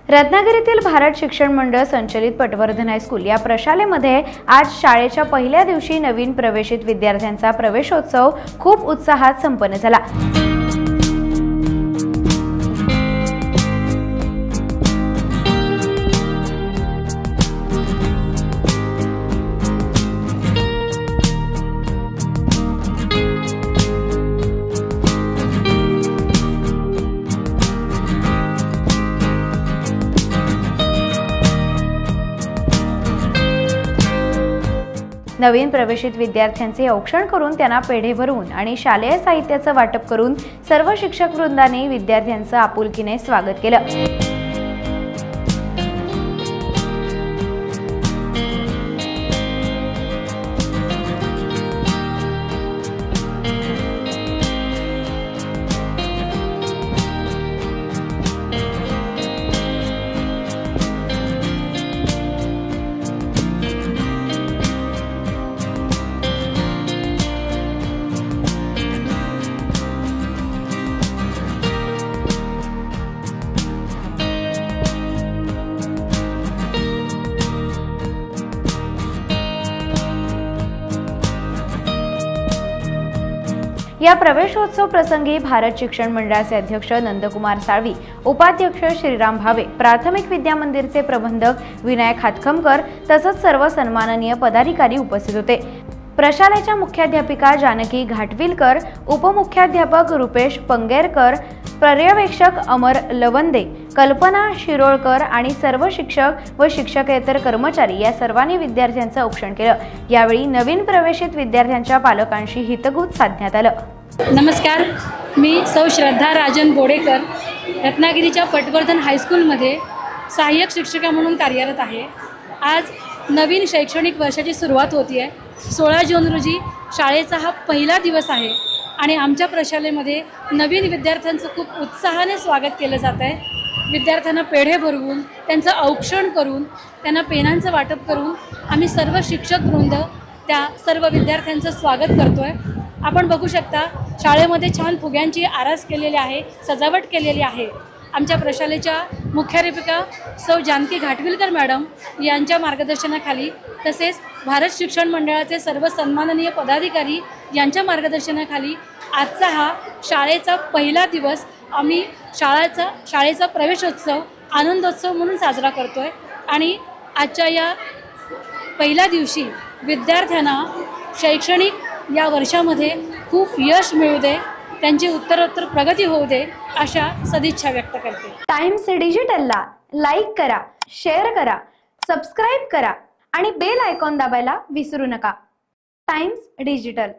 रत्नागिरीतील भारत शिक्षण मंडळ संचलित पटवर्धन हायस्कूल या प्रशालेमध्ये आज शाळेच्या पहिल्या दिवशी नवीन प्रवेशित विद्यार्थ्यांचा प्रवेशोत्सव खूप उत्साहात संपन्न झाला। नवीन प्रवेशित विद्यार्थ्यांचे औक्षण करून त्यांना पेढे भरवून आणि शालेय साहित्याचं वाटप करून सर्व शिक्षक वृंदाने विद्यार्थ्यांचं आपुलकीने स्वागत केलं। या प्रवेशोत्सव प्रसंगी भारत शिक्षण मंडळाचे अध्यक्ष नंदकुमार साळवी, उपाध्यक्ष श्रीराम भावे, प्राथमिक विद्या मंदिरचे प्रबंधक विनायक हातखमकर तसंच सर्व सन्माननीय पदाधिकारी उपस्थित होते। प्रशालेच्या मुख्याध्यापिका जानकी घाटविलकर, उपमुख्याध्यापक रुपेश पंगेरकर, पर्यवेक्षक अमर लवंदे, कल्पना शिरोळकर आणि सर्व शिक्षक व शिक्षकेतर कर्मचारी या सर्वांनी विद्यार्थ्यांचं औक्षण केलं। यावेळी नवीन प्रवेशित विद्यार्थ्यांच्या पालकांशी हितगुज साधण्यात आलं। नमस्कार, मी सौ श्रद्धा राजन बोडेकर रत्नागिरीच्या पटवर्धन हायस्कूलमध्ये सहाय्यक शिक्षिका म्हणून कार्यरत आहे। आज नवीन शैक्षणिक वर्षाची सुरुवात होती आहे। 16 जून रोजी शाळेचा हा पहिला दिवस आहे आणि आमच्या प्रशालेमध्ये नवीन विद्यार्थ्यांचं खूप उत्साहाने स्वागत केलं जात आहे। विद्यार्थ्यांना पेढे भरवून त्यांचं औक्षण करून त्यांना पेनांचं वाटप करून आम्ही सर्व शिक्षक वृंद त्या सर्व विद्यार्थ्यांचं स्वागत करतो आहे। आपण बघू शकता शाळेमध्ये छान फुग्यांची आरास केलेली आहे, सजावट केलेली आहे। आमच्या प्रशालेच्या मुख्याध्यापिका सौ जानकी घाटविलकर मॅडम यांच्या मार्गदर्शनाखाली तसेच भारत शिक्षण मंडळाचे सर्व सन्माननीय पदाधिकारी यांच्या मार्गदर्शनाखाली आजचा हा शाळेचा पहिला दिवस आम्ही शाळेचा प्रवेशोत्सव आनंदोत्सव म्हणून साजरा करतो आहे। आणि आजच्या या पहिल्या दिवशी विद्यार्थ्यांना शैक्षणिक या वर्षामध्ये खूप यश मिळू दे, त्यांची उत्तरोत्तर प्रगती होऊ दे अशा सदिच्छा व्यक्त करते। टाइम्स डिजिटलला लाईक करा, शेअर करा, सबस्क्राइब करा आणि बेल आयकॉन दाबायला विसरू नका। Times digital.